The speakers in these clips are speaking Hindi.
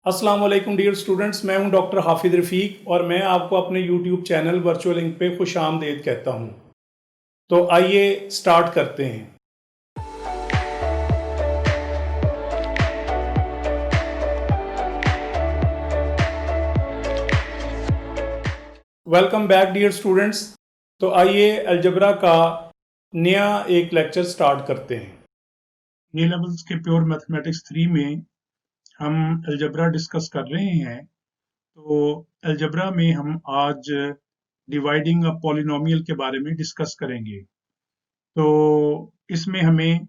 अस्सलाम वालेकुम डियर स्टूडेंट्स, मैं हूं डॉक्टर हाफिज रफ़ीक और मैं आपको अपने यूट्यूब चैनल वर्चुअल लिंक पे खुश आमदीद कहता हूं। तो आइए स्टार्ट करते हैं। Welcome back dear students. तो आइए अलजबरा का नया एक लेक्चर स्टार्ट करते हैं। ए लेवल्स के प्योर मैथमेटिक्स 3 में हम अलजबरा डिस्कस कर रहे हैं। तो अलजबरा में हम आज डिवाइडिंग अ पॉलिनोमियल के बारे में डिस्कस करेंगे। तो इसमें हमें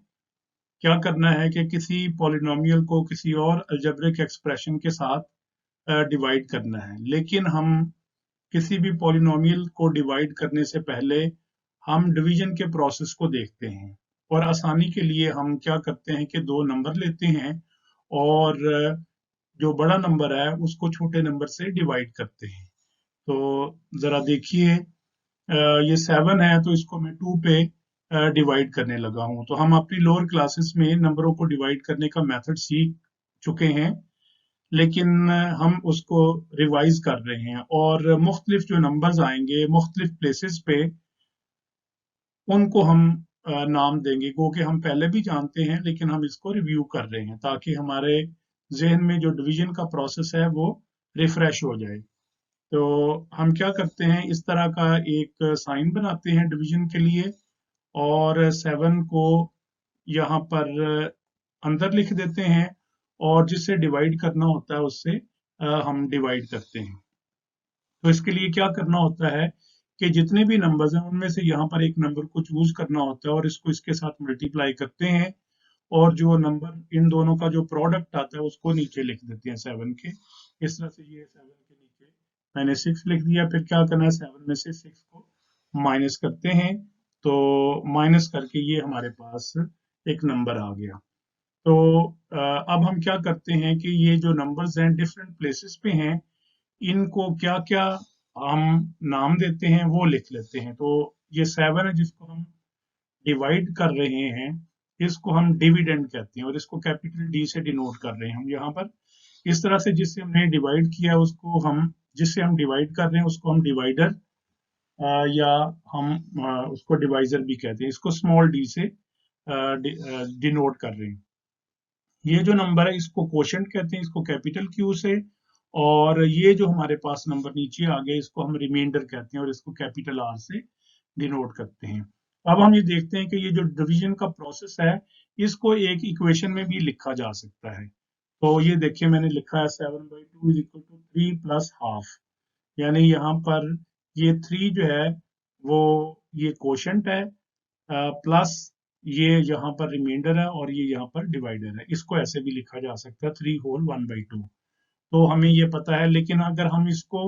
क्या करना है कि किसी पॉलिनोमियल को किसी और अलजेब्रिक एक्सप्रेशन के साथ डिवाइड करना है, लेकिन हम किसी भी पॉलिनोमियल को डिवाइड करने से पहले हम डिवीजन के प्रोसेस को देखते हैं। और आसानी के लिए हम क्या करते हैं कि दो नंबर लेते हैं और जो बड़ा नंबर है उसको छोटे नंबर से डिवाइड करते हैं। तो जरा देखिए, ये 7 है तो इसको मैं 2 पे डिवाइड करने लगा हूं। तो हम अपनी लोअर क्लासेस में नंबरों को डिवाइड करने का मेथड सीख चुके हैं, लेकिन हम उसको रिवाइज कर रहे हैं और मुख्तलिफ जो नंबर्स आएंगे मुख्तलिफ प्लेसेस पे उनको हम नाम देंगे, क्योंकि हम पहले भी जानते हैं लेकिन हम इसको रिव्यू कर रहे हैं ताकि हमारे जहन में जो डिवीजन का प्रोसेस है वो रिफ्रेश हो जाए। तो हम क्या करते हैं, इस तरह का एक साइन बनाते हैं डिवीजन के लिए और 7 को यहाँ पर अंदर लिख देते हैं और जिससे डिवाइड करना होता है उससे हम डिवाइड करते हैं। तो इसके लिए क्या करना होता है कि जितने भी नंबर्स हैं उनमें से यहाँ पर एक नंबर को चूज करना होता है और इसको इसके साथ मल्टीप्लाई करते हैं और जो नंबर इन दोनों का जो प्रोडक्ट आता है उसको नीचे लिख देते हैं 7 के। इस तरह से ये 7 के नीचे मैंने 6 लिख दिया। फिर क्या करना है, 7 में से 6 को माइनस करते हैं। तो माइनस करके ये हमारे पास एक नंबर आ गया। तो अब हम क्या करते हैं कि ये जो नंबर्स हैं डिफरेंट प्लेसेस पे हैं, इनको क्या क्या हम नाम देते हैं वो लिख लेते हैं। तो ये 7 है जिसको हम डिवाइड कर रहे हैं, इसको हम डिविडेंड कहते हैं और इसको कैपिटल डी से डिनोट कर रहे हैं हम यहाँ पर। इस तरह से जिससे हमने डिवाइड किया उसको हम, जिससे हम डिवाइड कर रहे हैं उसको हम डिवाइडर या हम उसको डिवाइजर भी कहते हैं। इसको स्मॉल डी से डिनोट कर रहे हैं। ये जो नंबर है इसको कोशेंट कहते हैं, इसको कैपिटल क्यू से। और ये जो हमारे पास नंबर नीचे आ गया इसको हम रिमाइंडर कहते हैं और इसको कैपिटल आर से डिनोट करते हैं। अब हम ये देखते हैं कि ये जो डिवीजन का प्रोसेस है इसको एक इक्वेशन में भी लिखा जा सकता है। तो ये देखिए मैंने लिखा है 7/2 is equal to 3 plus half. यानी यहाँ पर ये 3 जो है वो ये कोशेंट है, प्लस ये यहाँ पर रिमाइंडर है और ये यहाँ पर डिवाइडर है। इसको ऐसे भी लिखा जा सकता है 3 होल 1/2। तो हमें ये पता है, लेकिन अगर हम इसको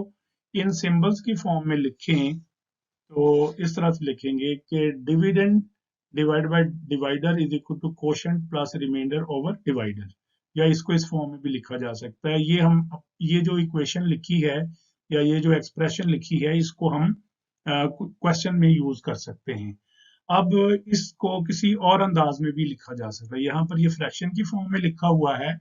इन सिंबल्स की फॉर्म में लिखें तो इस तरह से लिखेंगे कि dividend divide by divider is equal to quotient plus remainder over divider, या इसको इस फॉर्म में भी लिखा जा सकता है। ये जो इक्वेशन लिखी है या ये जो एक्सप्रेशन लिखी है इसको हम क्वेश्चन में यूज कर सकते हैं। अब इसको किसी और अंदाज में भी लिखा जा सकता है। यहाँ पर ये फ्रैक्शन की फॉर्म में लिखा हुआ है,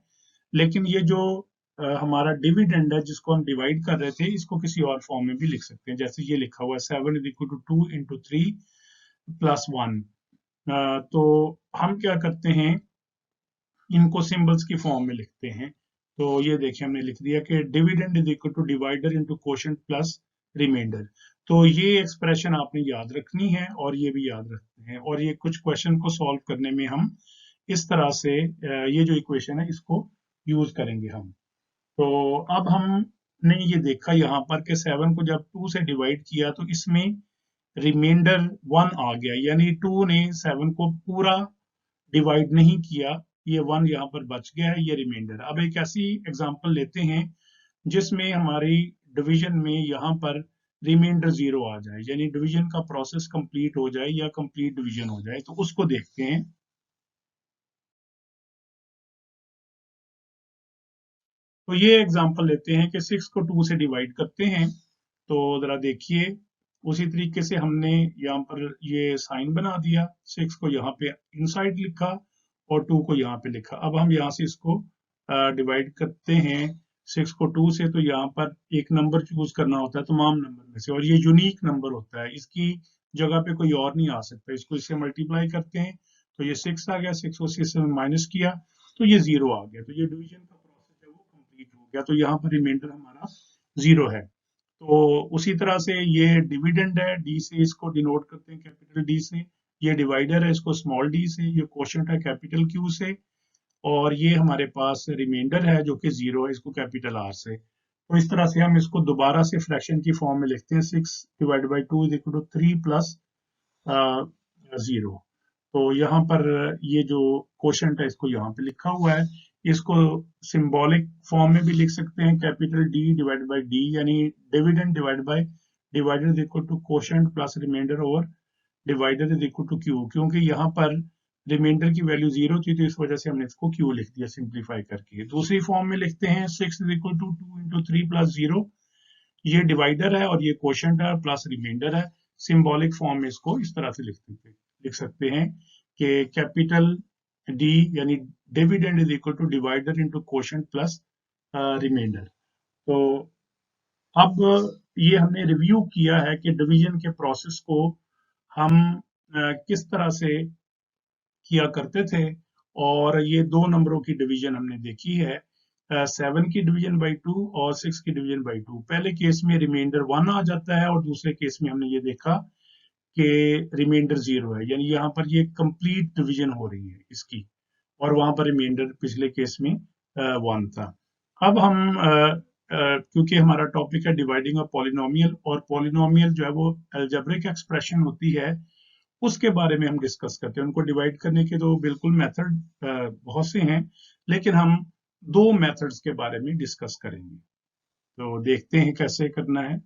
लेकिन ये जो हमारा डिविडेंड है जिसको हम डिवाइड कर रहे थे इसको किसी और फॉर्म में भी लिख सकते हैं। जैसे ये लिखा हुआ है 7 is equal to 2 into 3 plus 1। तो हम क्या करते हैं, इनको सिंबल्स की फॉर्म में लिखते हैं। तो ये देखिए हमने लिख दिया कि dividend is equal to divider into quotient plus remainder. तो ये एक्सप्रेशन आपने याद रखनी है और ये भी याद रखते हैं, और ये कुछ क्वेश्चन को सॉल्व करने में हम इस तरह से ये जो इक्वेशन है इसको यूज करेंगे हम। तो अब हमने ये देखा यहाँ पर कि 7 को जब 2 से डिवाइड किया तो इसमें रिमाइंडर 1 आ गया, यानी 2 ने 7 को पूरा डिवाइड नहीं किया, ये 1 यहाँ पर बच गया है, ये रिमाइंडर। अब एक ऐसी एग्जांपल लेते हैं जिसमें हमारी डिवीजन में यहाँ पर रिमाइंडर 0 आ जाए, यानी डिवीजन का प्रोसेस कंप्लीट हो जाए या कंप्लीट डिवीजन हो जाए। तो उसको देखते हैं। तो ये एग्जांपल लेते हैं कि 6 को 2 से डिवाइड करते हैं। तो जरा देखिए, उसी तरीके से हमने यहाँ पर ये साइन बना दिया, 6 को यहाँ पे इनसाइड लिखा और 2 को यहाँ पे लिखा। अब हम यहाँ से इसको डिवाइड करते हैं 6 को 2 से, तो यहाँ पर एक नंबर चूज करना होता है तमाम नंबर में से, और ये यूनिक नंबर होता है, इसकी जगह पे कोई और नहीं आ सकता। इसको इससे मल्टीप्लाई करते हैं तो ये 6 आ गया, 6 को 6 से माइनस किया तो ये 0 आ गया, तो ये डिवीजन का प्रोसेस है वो कंप्लीट हो गया, तो यहाँ पर रिमाइंडर हमारा 0 है। तो उसी तरह से ये डिविडेंड है, डी से इसको डिनोट करते हैं कैपिटल डी से, ये डिवाइडर है इसको स्मॉल डी से, ये क्वोशंट है कैपिटल क्यू से, और ये हमारे पास रिमाइंडर है जो कि 0 है, इसको कैपिटल आर से। तो इस तरह से हम इसको दोबारा से फ्रैक्शन की फॉर्म में लिखते हैं, 6 divide by 2 is equal to 3 plus 0। तो यहाँ पर ये जो क्वोशंट है इसको यहाँ पे लिखा हुआ है, इसको सिंबॉलिक फॉर्म में भी लिख सकते हैं, capital D divide by D, यानी dividend divide by divider is equal to quotient plus remainder over divider is equal to Q, क्योंकि यहाँ पर रिमाइंडर की वैल्यू 0 थी तो इस वजह से हमने इसको क्यू लिख दिया सिंप्लीफाई करके। दूसरी फॉर्म में लिखते हैं 6 is equal to 2 into 3 plus 0, ये डिवाइडर है और ये क्वोशंट है प्लस रिमाइंडर है। सिंबॉलिक फॉर्म में इसको इस तरह से लिख सकते हैं कि कैपिटल डी यानी dividend is equal to divider into quotient plus remainder. तो अब ये हमने रिव्यू किया है कि डिवीजन के प्रोसेस को हम किस तरह से किया करते थे, और ये दो नंबरों की डिवीजन हमने देखी है, 7 की डिवीजन बाई 2 और 6 की डिवीजन बाई 2। पहले केस में रिमाइंडर 1 आ जाता है और दूसरे केस में हमने ये देखा कि रिमाइंडर 0 है, यानी यहाँ पर ये कंप्लीट डिवीजन हो रही है इसकी, और वहां पर रिमाइंडर पिछले केस में 1 था। अब हम क्योंकि हमारा टॉपिक है डिवाइडिंग ऑफ पॉलिनोमियल, और पॉलिनोमियल जो है वो अलजेब्रिक एक्सप्रेशन होती है, उसके बारे में हम डिस्कस करते हैं। उनको डिवाइड करने के तो बिल्कुल मेथड बहुत से हैं, लेकिन हम दो मेथड्स के बारे में डिस्कस करेंगे, तो देखते हैं कैसे करना है।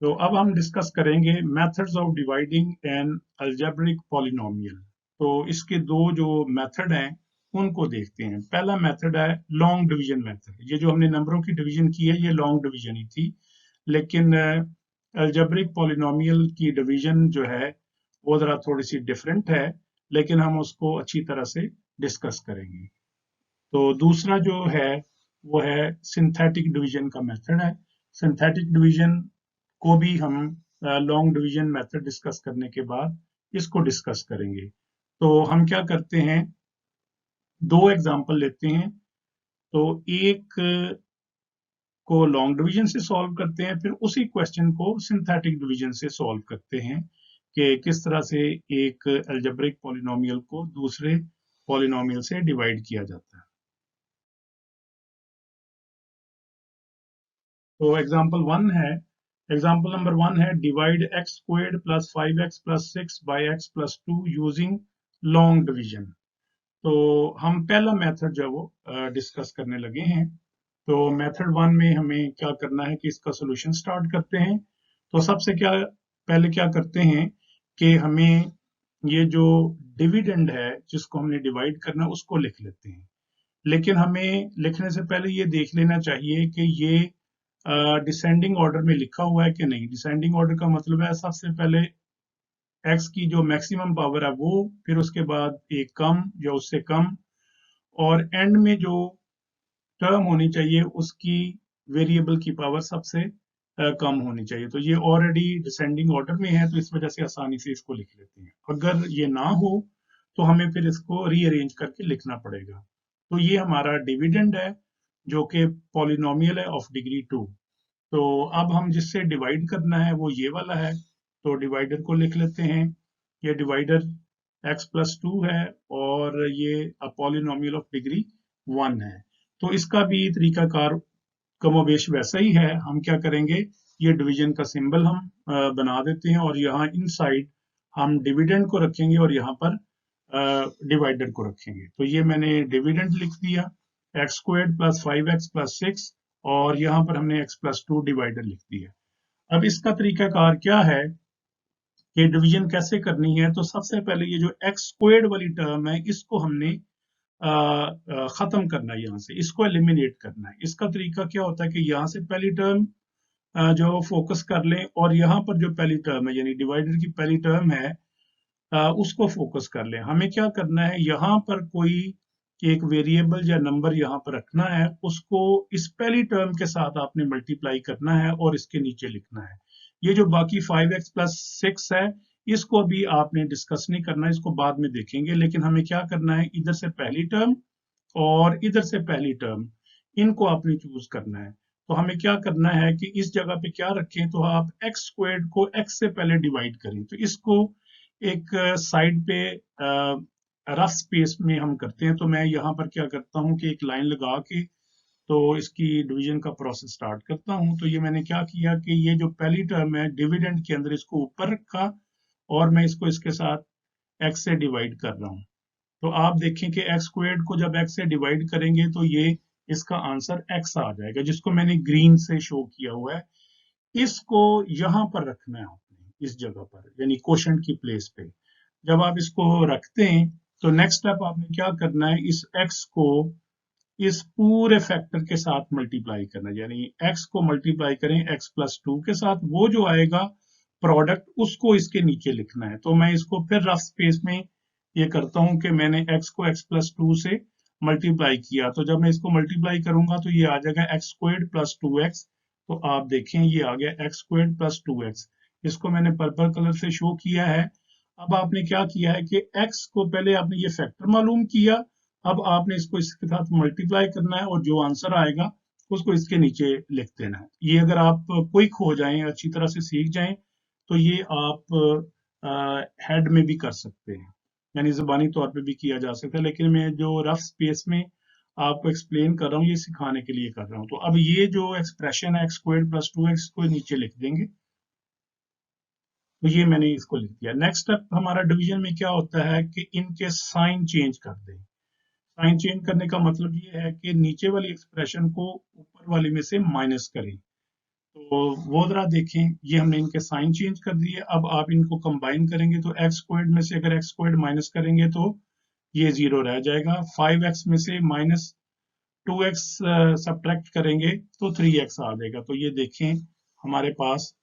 तो अब हम डिस्कस करेंगे methods of dividing N algebraic polynomial. तो इसके दो जो मेथड हैं उनको देखते हैं। पहला मेथड है लॉन्ग डिवीजन मेथड। ये जो हमने नंबरों की डिवीजन की है ये लॉन्ग डिवीजन ही थी, लेकिन अलजेब्रिक पॉलिनोमियल की डिवीजन जो है वो जरा थोड़ी सी डिफरेंट है, लेकिन हम उसको अच्छी तरह से डिस्कस करेंगे। तो दूसरा जो है वो है सिंथेटिक डिवीजन का मेथड है। सिंथेटिक डिवीजन को भी हम लॉन्ग डिवीजन मेथड डिस्कस करने के बाद इसको डिस्कस करेंगे। तो हम क्या करते हैं, दो एग्जांपल लेते हैं। तो एक को लॉन्ग डिवीजन से सॉल्व करते हैं, फिर उसी क्वेश्चन को सिंथेटिक डिवीजन से सॉल्व करते हैं कि किस तरह से एक अलजेब्रिक पॉलिनोमियल को दूसरे पॉलिनोमियल से डिवाइड किया जाता है। तो एग्जाम्पल नंबर 1 है divide x squared plus 5x plus 6 by x plus 2 using long division. तो हम पहला मेथड जो है वो डिस्कस करने लगे हैं। तो मेथड 1 में हमें क्या करना है कि इसका सोल्यूशन स्टार्ट करते हैं। तो सबसे पहले क्या करते हैं कि हमें ये जो डिविडेंड है जिसको हमने डिवाइड करना है उसको लिख लेते हैं, लेकिन हमें लिखने से पहले ये देख लेना चाहिए कि ये डिसेंडिंग ऑर्डर में लिखा हुआ है कि नहीं। डिसेंडिंग ऑर्डर का मतलब है सबसे पहले x की जो मैक्सिमम पावर है वो, फिर उसके बाद एक कम या उससे कम, और एंड में जो टर्म होनी चाहिए उसकी वेरिएबल की पावर सबसे कम होनी चाहिए। तो ये ऑलरेडी डिसेंडिंग ऑर्डर में है, तो इस वजह से आसानी से इसको लिख लेते हैं। अगर ये ना हो तो हमें फिर इसको रीअरेंज करके लिखना पड़ेगा। तो ये हमारा डिविडेंड है जो कि पॉलिनोमियल है ऑफ डिग्री 2। तो अब हम जिससे डिवाइड करना है वो ये वाला है, तो डिवाइडर को लिख लेते हैं। ये डिवाइडर x प्लस 2 है और ये पॉलिनोमियल ऑफ डिग्री 1 है। तो इसका भी तरीकाकार कमोबेश वैसा ही है। हम क्या करेंगे, ये डिवीजन का सिंबल हम बना देते हैं और यहाँ इनसाइड हम डिविडेंड को रखेंगे और यहाँ पर डिवाइडर को रखेंगे। तो ये मैंने डिविडेंड लिख दिया x squared plus 5x plus 6, और यहाँ पर हमने x प्लस 2 डिवाइडर लिख दिया। अब इसका तरीकाकार क्या है कि डिवीजन कैसे करनी है। तो सबसे पहले ये जो एक्स स्क्वायर्ड वाली टर्म है इसको हमने खत्म करना है, यहाँ से इसको एलिमिनेट करना है। इसका तरीका क्या होता है कि यहाँ से पहली टर्म जो फोकस कर लें, और यहाँ पर जो पहली टर्म है यानी डिवाइडर की पहली टर्म है उसको फोकस कर लें। हमें क्या करना है, यहाँ पर कोई एक वेरिएबल या नंबर यहाँ पर रखना है, उसको इस पहली टर्म के साथ आपने मल्टीप्लाई करना है और इसके नीचे लिखना है। ये जो बाकी 5x प्लस 6 है, इसको भी आपने डिस्कस नहीं करना है, इसको बाद में देखेंगे। लेकिन हमें क्या करना है, इधर से पहली टर्म और इधर से पहली टर्म, इनको आपने चूज करना है। तो हमें क्या करना है कि इस जगह पे क्या रखें, तो आप एक्स स्क्वायर्ड को एक्स से पहले डिवाइड करें। तो इसको एक साइड पे रफ स्पेस में हम करते हैं। तो मैं यहाँ पर क्या करता हूँ कि एक लाइन लगा के तो इसकी डिवीजन का प्रोसेस स्टार्ट करता हूँ। तो ये मैंने क्या किया कि ये जो पहली टर्म है डिविडेंड के अंदर, इसको ऊपर रखा और मैं इसको इसके साथ एक्स से डिवाइड कर रहा हूँ। तो आप देखें कि एक्स स्क्वायर्ड को जब एक्स से डिवाइड करेंगे तो ये इसका आंसर एक्स आ जाएगा, जिसको मैंने ग्रीन से शो किया हुआ है। इसको यहां पर रखना है आपने, इस जगह पर, यानी क्वोशंट की प्लेस पे। जब आप इसको रखते हैं तो नेक्स्ट स्टेप आपने क्या करना है, इस एक्स को इस पूरे फैक्टर के साथ मल्टीप्लाई करना है। यानी एक्स को मल्टीप्लाई करें एक्स प्लस 2 के साथ, वो जो आएगा प्रोडक्ट उसको इसके नीचे लिखना है। तो मैं इसको फिर रफ स्पेस में ये करता हूं कि मैंने x को x प्लस 2 से मल्टीप्लाई किया। तो जब मैं इसको मल्टीप्लाई करूंगा तो ये आ जाएगा x स्क्वायर्ड प्लस 2x। तो आप देखें ये आ गया x स्क्वायर्ड प्लस 2x। इसको मैंने पर्पल कलर से शो किया है। अब आपने क्या किया है कि x को पहले आपने ये फैक्टर मालूम किया, अब आपने इसको इसके साथ मल्टीप्लाई करना है और जो आंसर आएगा उसको इसके नीचे लिख देना है। ये अगर आप क्विक हो जाएं, अच्छी तरह से सीख जाएं, तो ये आप हेड में भी कर सकते हैं, यानी ज़बानी तौर पे भी किया जा सकता है। लेकिन मैं जो रफ स्पेस में आपको एक्सप्लेन कर रहा हूँ, ये सिखाने के लिए कर रहा हूँ। तो अब ये जो एक्सप्रेशन है एक्स स्क्वायर्ड प्लस 2x को नीचे लिख देंगे। तो ये मैंने इसको लिख दिया। नेक्स्ट स्टेप हमारा डिवीजन में क्या होता है कि इनके साइन चेंज कर दें। साइन चेंज करने का मतलब ये है कि नीचे वाली एक्सप्रेशन को ऊपर वाली में से माइनस करें। तो वो जरा देखें, ये हमने इनके साइन चेंज कर दिए। अब आप इनको कंबाइन करेंगे तो एक्स स्क्वायर्ड में से अगर एक्स स्क्वायर्ड माइनस करेंगे तो ये 0 रह जाएगा। 5x में से माइनस 2x सब्ट्रैक्ट करेंगे तो 3x आ जाएगा। तो ये देखें हमारे पास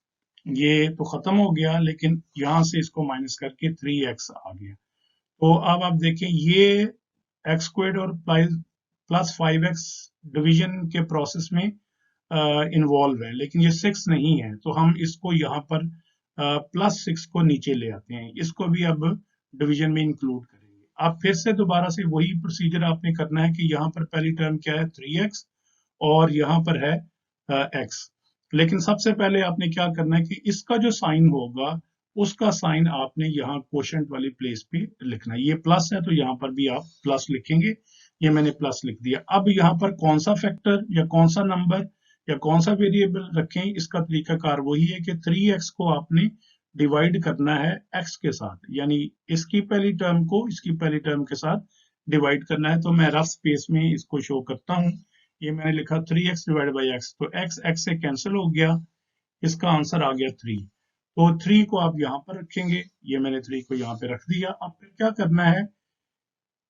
ये तो खत्म हो गया, लेकिन यहाँ से इसको माइनस करके 3x आ गया। तो अब आप देखें ये एक्स स्क्वायर्ड और प्लस 5x डिवीजन के प्रोसेस में इन्वॉल्व है, लेकिन ये 6 नहीं है। तो हम इसको यहाँ पर प्लस 6 को नीचे ले आते हैं, इसको भी अब डिवीजन में इंक्लूड करेंगे। अब फिर से दोबारा से वही प्रोसीजर आपने करना है कि यहाँ पर पहली टर्म क्या है 3x और यहाँ पर है x। लेकिन सबसे पहले आपने क्या करना है कि इसका जो साइन होगा उसका साइन आपने यहाँ क्वोशंट वाली प्लेस पे लिखना है। ये प्लस है तो यहाँ पर भी आप प्लस लिखेंगे। ये मैंने प्लस लिख दिया। अब यहाँ पर कौन सा फैक्टर या कौन सा नंबर या कौन सा वेरिएबल रखें, इसका तरीकाकार वही है कि 3x को आपने डिवाइड करना है x के साथ, यानी इसकी पहली टर्म को इसकी पहली टर्म के साथ डिवाइड करना है। तो मैं रफ स्पेस में इसको शो करता हूँ। ये मैंने लिखा 3x डिवाइड बाई x, तो x से कैंसिल हो गया, इसका आंसर आ गया 3। तो 3 को आप यहाँ पर रखेंगे, ये मैंने 3 को यहाँ पे रख दिया। अब फिर क्या करना है,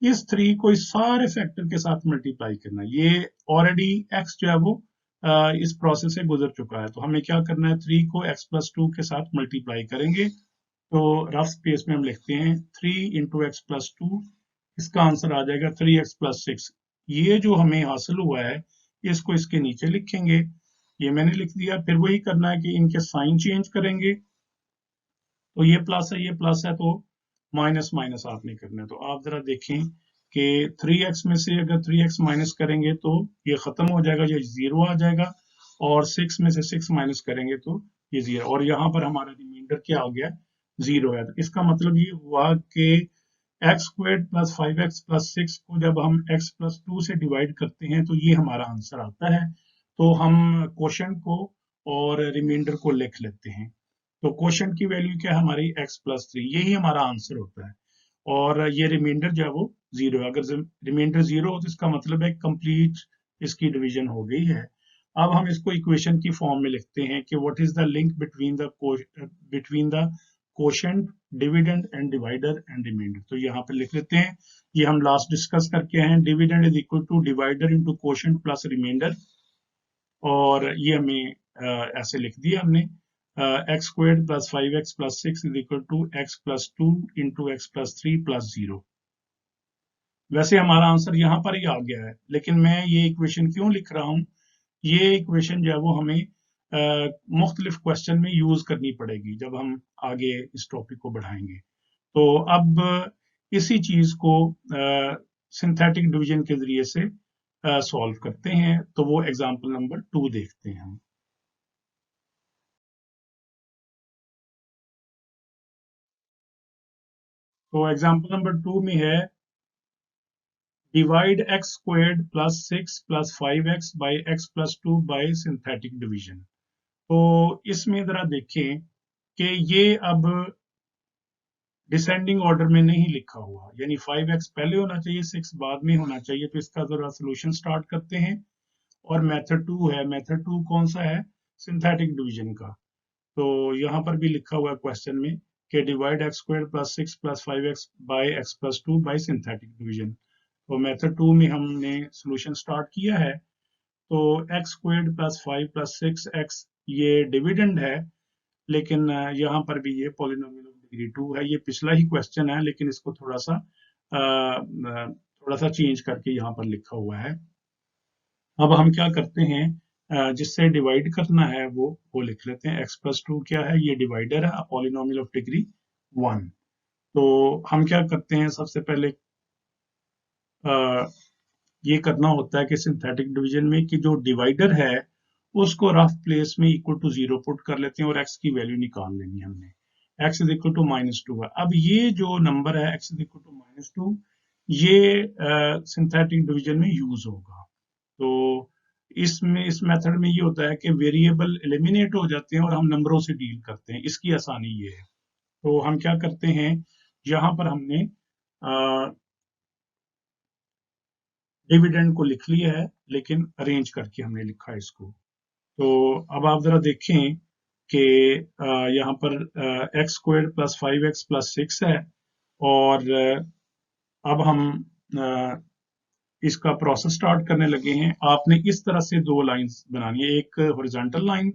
इस 3 को इस सारे फैक्टर के साथ मल्टीप्लाई करना है। ये ऑलरेडी x जो है वो इस प्रोसेस से गुजर चुका है। तो हमें क्या करना है, 3 को x प्लस 2 के साथ मल्टीप्लाई करेंगे। तो रफ स्पेस में हम लिखते हैं 3 इंटू एक्स प्लस 2, इसका आंसर आ जाएगा 3x प्लस 6। ये जो हमें हासिल हुआ है इसको इसके नीचे लिखेंगे, ये मैंने लिख दिया। फिर वही करना है कि इनके साइन चेंज करेंगे। तो ये प्लस है ये प्लस है, तो माइनस माइनस आपने करना है। तो आप जरा देखें कि 3x में से अगर 3x माइनस करेंगे तो ये खत्म हो जाएगा, ये 0 आ जाएगा। और 6 में से 6 माइनस करेंगे तो ये 0, और यहाँ पर हमारा रिमाइंडर क्या आ गया, 0 है। तो इसका मतलब ये हुआ कि x squared plus 5x plus 6 को जब हम x प्लस 2 से डिवाइड करते हैं तो ये हमारा आंसर आता है। तो हम क्वोशंट को और रिमाइंडर को लिख लेते हैं। तो क्वोशंट की वैल्यू क्या है हमारी x प्लस 3, यही हमारा आंसर होता है। और ये रिमाइंडर जो है वो 0 है। अगर रिमाइंडर 0 हो तो इसका मतलब है कंप्लीट इसकी डिवीजन हो गई है। अब हम इसको इक्वेशन की फॉर्म में लिखते हैं कि what is the link between the quotient, dividend and divider and remainder. तो यहाँ पे लिख लेते हैं, ये हम लास्ट डिस्कस करके हैं, dividend is equal to divider into quotient plus remainder. और ये हमें ऐसे लिख दिया हमने। X squared plus 5x plus 6 is equal to x plus 2 into x plus 3 plus 0। वैसे हमारा आंसर यहाँ पर ही आ गया है, लेकिन मैं ये इक्वेशन क्यों लिख रहा हूँ, ये इक्वेशन जो है वो हमें मुख्तलिफ क्वेश्चन में यूज करनी पड़ेगी जब हम आगे इस टॉपिक को बढ़ाएंगे। तो अब इसी चीज को सिंथेटिक डिवीजन के जरिए से सॉल्व करते हैं। तो वो एग्जांपल नंबर 2 देखते हैं हम। तो एग्जांपल नंबर 2 में है divide x squared plus 6 plus 5x by x plus 2 by synthetic division. तो इसमें जरा देखें कि ये अब डिसेंडिंग ऑर्डर में नहीं लिखा हुआ, यानी 5x पहले होना चाहिए, 6 बाद में होना चाहिए। तो इसका जरा सोल्यूशन स्टार्ट करते हैं। और मेथड 2 है, मेथड 2 कौन सा है, सिंथेटिक डिवीजन का। तो यहाँ पर भी लिखा हुआ है क्वेश्चन में कि divide x square plus 6 plus 5x by x plus 2 by synthetic division. तो मेथड 2 में हमने सोल्यूशन स्टार्ट किया है। तो x squared plus 5 plus 6x ये डिविडेंड है, लेकिन यहाँ पर भी ये पॉलिनोमियल ऑफ डिग्री 2 है। ये पिछला ही क्वेश्चन है, लेकिन इसको थोड़ा सा चेंज करके यहाँ पर लिखा हुआ है। अब हम क्या करते हैं, जिससे डिवाइड करना है वो लिख लेते हैं। एक्स प्लस 2 क्या है, ये डिवाइडर है, पॉलिनोमियल ऑफ डिग्री 1। तो हम क्या करते हैं, सबसे पहले ये करना होता है कि सिंथेटिक डिवीजन में कि जो डिवाइडर है उसको रफ प्लेस में इक्वल टू 0 पुट कर लेते हैं और x की वैल्यू निकाल लेनी है हमने। x इज इक्वल टू -2 है। अब ये जो नंबर है x इज इक्वल टू -2, ये सिंथेटिक डिवीजन में यूज होगा। तो इसमें इस मेथड में ये होता है कि वेरिएबल एलिमिनेट हो जाते हैं और हम नंबरों से डील करते हैं। इसकी आसानी ये है। तो हम क्या करते हैं, यहाँ पर हमने डिविडेंड को लिख लिया है, लेकिन अरेंज करके हमने लिखा है इसको। तो अब आप जरा देखें कि यहाँ पर x square plus 5x plus 6 है। और अब हम इसका प्रोसेस स्टार्ट करने लगे हैं। आपने इस तरह से दो लाइंस बनानी है, एक हॉरिजॉन्टल लाइन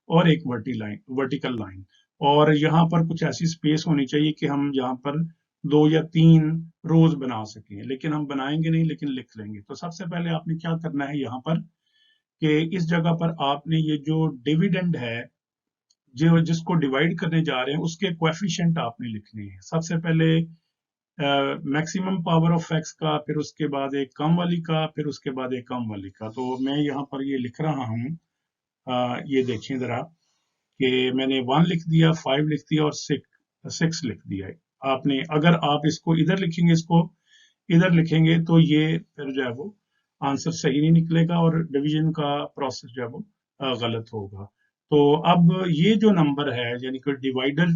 और एक वर्टिकल लाइन। और यहाँ पर कुछ ऐसी स्पेस होनी चाहिए कि हम यहाँ पर 2 या 3 रोज बना सकें, लेकिन हम बनाएंगे नहीं, लेकिन लिख लेंगे। तो सबसे पहले आपने क्या करना है यहाँ पर कि इस जगह पर आपने ये जो डिविडेंड है, जो जिसको डिवाइड करने जा रहे हैं, उसके कोएफिशिएंट आपने लिखने हैं। सबसे पहले मैक्सिमम पावर ऑफ एक्स का, फिर उसके बाद एक कम वाली का, फिर उसके बाद एक कम वाली का। तो मैं यहाँ पर ये लिख रहा हूँ, ये देखिए जरा कि मैंने 1 लिख दिया, 5 लिख दिया और 6 लिख दिया है। आपने अगर आप इसको इधर लिखेंगे, इसको इधर लिखेंगे, तो ये फिर जो है वो आंसर सही नहीं निकलेगा और डिवीजन का प्रोसेस जो है वो गलत होगा। तो अब ये जो नंबर है, यानी कि डिवाइडर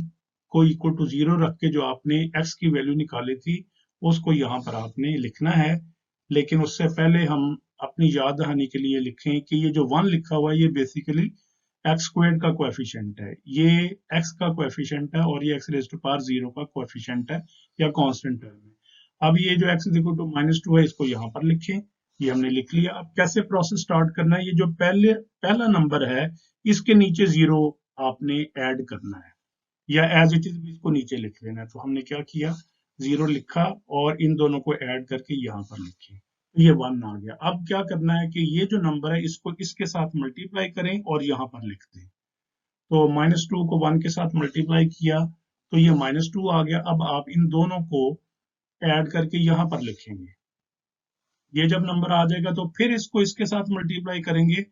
को इक्वल टू 0 रख के जो आपने x की वैल्यू निकाली थी, उसको यहाँ पर आपने लिखना है। लेकिन उससे पहले हम अपनी याद दहानी के लिए लिखें कि ये जो 1 लिखा हुआ है, ये बेसिकली एक्स स्क्वायर्ड का कोएफिशिएंट है। ये x का कोएफिशिएंट है और ये x रेज़ टू पावर 0 का कोएफिशिएंट है या कांस्टेंट टर्म है। अब ये जो x इज इक्वल टू -2 है, इसको यहाँ पर लिखें। ये हमने लिख लिया। अब कैसे प्रोसेस स्टार्ट करना है, ये जो पहला नंबर है, इसके नीचे 0 आपने ऐड करना है, या एज इट इज भी इसको नीचे लिख लेना है। तो हमने क्या किया, 0 लिखा और इन दोनों को ऐड करके यहाँ पर लिखे, तो ये 1 आ गया। अब क्या करना है कि ये जो नंबर है, इसको इसके साथ मल्टीप्लाई करें और यहाँ पर लिख दें। तो -2 को 1 के साथ मल्टीप्लाई किया तो ये -2 आ गया। अब आप इन दोनों को ऐड करके यहाँ पर लिखेंगे। ये जब नंबर आ जाएगा तो फिर इसको इसके साथ मल्टीप्लाई करेंगे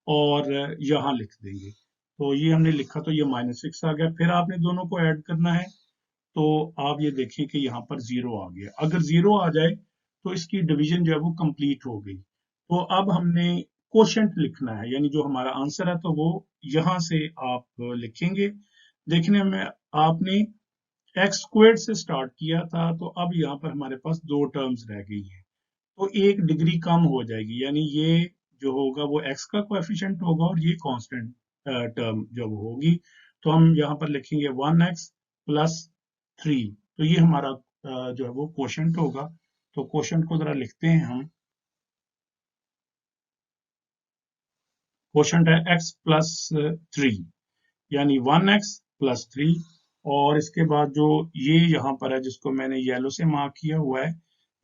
और यहाँ लिख देंगे। तो ये हमने लिखा, तो ये -6 आ गया। फिर आपने दोनों को ऐड करना है, तो आप ये देखें कि यहाँ पर 0 आ गया। अगर 0 आ जाए तो इसकी डिवीजन जो है वो कंप्लीट हो गई। तो अब हमने कोशेंट लिखना है, यानी जो हमारा आंसर है, तो वो यहाँ से आप लिखेंगे। देखने में आपने एक्स स्क्वायर्ड से स्टार्ट किया था, तो अब यहाँ पर हमारे पास 2 टर्म्स रह गई हैं, तो 1 डिग्री कम हो जाएगी। यानी ये जो होगा वो x का कोएफिशिएंट होगा और ये कांस्टेंट टर्म जब होगी, तो हम यहाँ पर लिखेंगे 1x प्लस 3। तो ये हमारा जो है वो कोशेंट होगा। तो कोशेंट को जरा लिखते हैं हम। कोशेंट है x प्लस 3। यानी 1x प्लस 3, और इसके बाद जो ये यहाँ पर है जिसको मैंने येलो से मार्क किया हुआ है,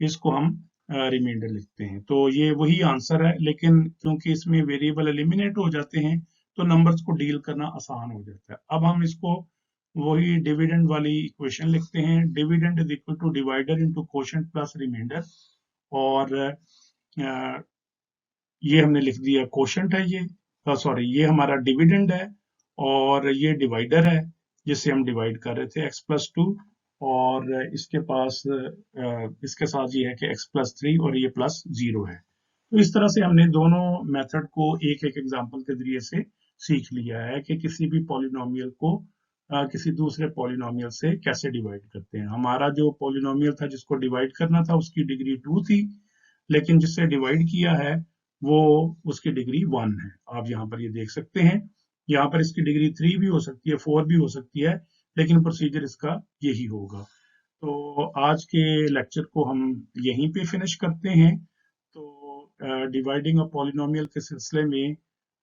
इसको हम रिमाइंडर लिखते हैं। तो ये वही आंसर है, लेकिन क्योंकि इसमें वेरिएबल एलिमिनेट हो जाते हैं तो नंबर्स को डील करना आसान हो जाता है। अब हम इसको वही डिविडेंड वाली इक्वेशन लिखते हैं। Dividend is equal to divider into quotient plus remainder, और ये हमने लिख दिया कोशेंट है ये, सॉरी ये हमारा डिविडेंड है, और ये डिवाइडर है जिससे हम डिवाइड कर रहे थे x प्लस 2, और इसके पास इसके साथ ये है कि x प्लस 3 और ये प्लस 0 है। तो इस तरह से हमने दोनों मेथड को एक एक एग्जांपल के जरिए से सीख लिया है कि किसी भी पॉलिनोमियल को किसी दूसरे पॉलिनोमियल से कैसे डिवाइड करते हैं। हमारा जो पॉलिनोमियल था जिसको डिवाइड करना था उसकी डिग्री 2 थी, लेकिन जिससे डिवाइड किया है वो उसकी डिग्री 1 है। आप यहाँ पर ये देख सकते हैं, यहाँ पर इसकी डिग्री 3 भी हो सकती है, 4 भी हो सकती है, लेकिन प्रोसीजर इसका यही होगा। तो आज के लेक्चर को हम यहीं पे फिनिश करते हैं। तो डिवाइडिंग अ पॉलिनोमियल के सिलसिले में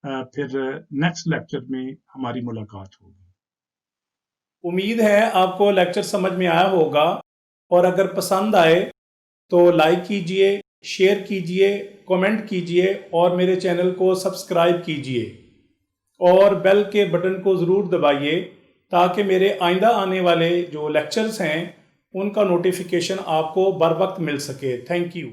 फिर नेक्स्ट लेक्चर में हमारी मुलाकात होगी। उम्मीद है आपको लेक्चर समझ में आया होगा, और अगर पसंद आए तो लाइक कीजिए, शेयर कीजिए, कमेंट कीजिए और मेरे चैनल को सब्सक्राइब कीजिए, और बेल के बटन को ज़रूर दबाइए ताकि मेरे आइंदा आने वाले जो लेक्चर्स हैं उनका नोटिफिकेशन आपको बर वक्त मिल सके। Thank you.